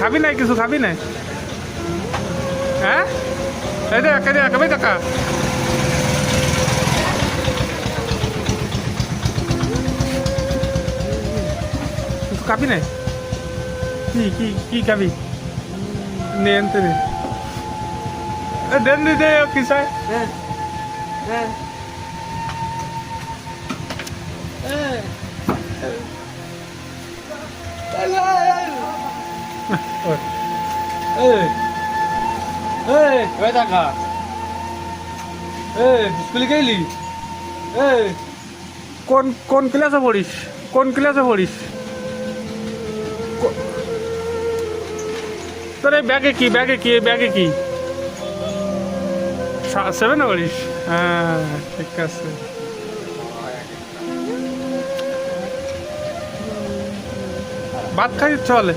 খাবি নাই, কিছু খাবি নাই? হ্যাঁ, এই দেখ ভাই টাকা। কিছু খাবি নাই? কি কি কি খাবি? নে আনতে রে। দেন দে কি চাই? কয় টাকা? স্কুলে গেলি? কোন কোন ক্লাসে পড়িস? কোন ক্লাসে পড়িস? তোর এই ব্যাগে কি ব্যাগে কি 7-এ পড়িস? হ্যাঁ ঠিক আছে। ভাত খাই চলে।